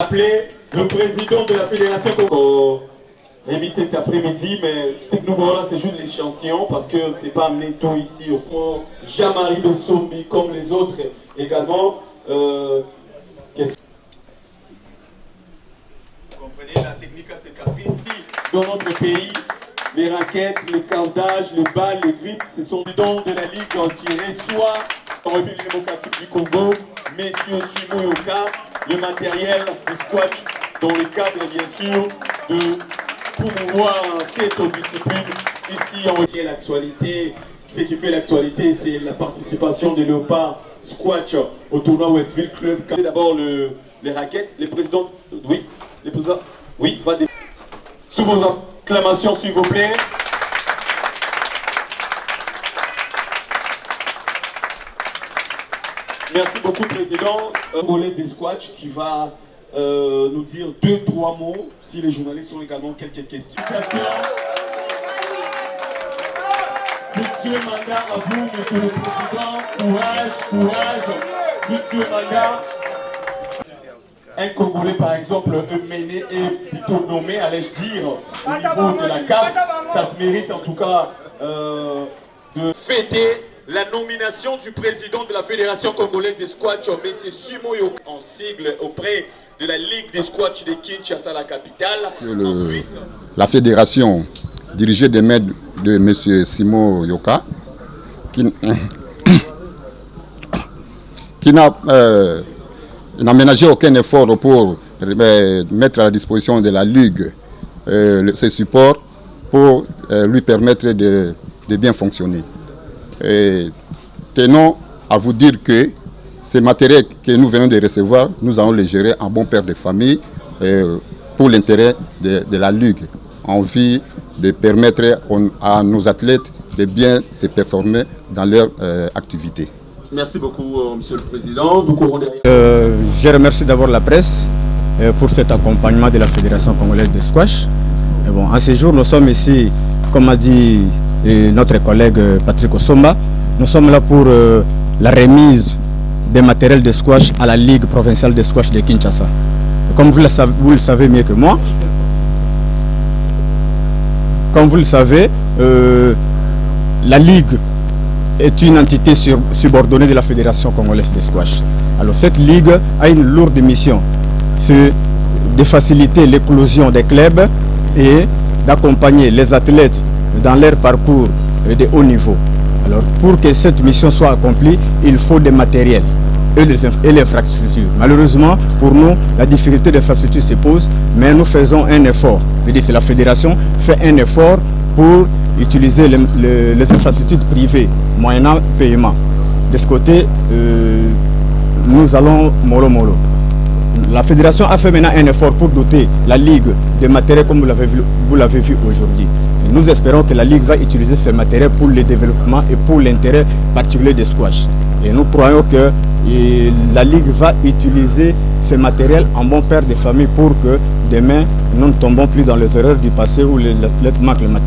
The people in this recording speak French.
Appeler le président de la fédération Congo émis cet après-midi, mais cette nouveau-là c'est juste l'échantillon parce que c'est pas amené tout ici au fond. Jean-Marie Bessombi comme les autres également. Vous comprenez, la technique à ses caprices. Dans notre pays, les raquettes, les cordages, les balles, les grippes, ce sont des dons de la Ligue qui reçoit en République démocratique du Congo, messieurs Simo Yoka, le matériel du squash dans le cadre bien sûr de promouvoir cette discipline ici en l'actualité. Ce qui fait l'actualité, c'est la participation des Léopards Squash au tournoi Westville Club. D'abord les raquettes, les présidents, oui, les présidents, oui, va des... Sous vos acclamations s'il vous plaît. Merci beaucoup, Président. Congolais des squash qui va nous dire 2-3 mots, si les journalistes ont également quelques questions. Monsieur Manda, à vous, Monsieur le Président. Courage, courage. Monsieur Manda. Un Congolais, par exemple, mené et plutôt nommé, allais-je dire, au niveau de la CAF, ça se mérite en tout cas de fêter la nomination du président de la Fédération congolaise des squash, M. Simo Yoka, en sigle auprès de la Ligue des squash de Kinshasa, la capitale. La fédération dirigée des mains de M. Simo Yoka, qui n'a ménagé aucun effort pour mettre à la disposition de la Ligue ses supports pour lui permettre de bien fonctionner. Et tenons à vous dire que ces matériels que nous venons de recevoir, nous allons les gérer en bon père de famille pour l'intérêt de la Ligue, en vue de permettre à nos athlètes de bien se performer dans leur activité. Merci beaucoup, Monsieur le Président. Je remercie d'abord la presse pour cet accompagnement de la Fédération congolaise de squash. Et bon, en ce jour, nous sommes ici, comme a dit notre collègue Patrick Osomba, nous sommes là pour la remise des matériels de squash à la Ligue provinciale de squash de Kinshasa. Comme vous le savez mieux que moi, la Ligue est une entité subordonnée de la Fédération congolaise de squash. Alors cette Ligue a une lourde mission, c'est de faciliter l'éclosion des clubs et d'accompagner les athlètes dans leur parcours de haut niveau. Alors pour que cette mission soit accomplie, il faut des matériels et les infrastructures. Malheureusement, pour nous, la difficulté d'infrastructure se pose, mais nous faisons un effort. Je veux dire, la fédération fait un effort pour utiliser les infrastructures privées, moyennant paiement. De ce côté, nous allons mollo. La fédération a fait maintenant un effort pour doter la Ligue de matériel comme vous l'avez vu aujourd'hui. Nous espérons que la Ligue va utiliser ce matériel pour le développement et pour l'intérêt particulier des squash. Et nous croyons que la Ligue va utiliser ce matériel en bon père de famille pour que demain, nous ne tombons plus dans les erreurs du passé où les athlètes manquent le matériel.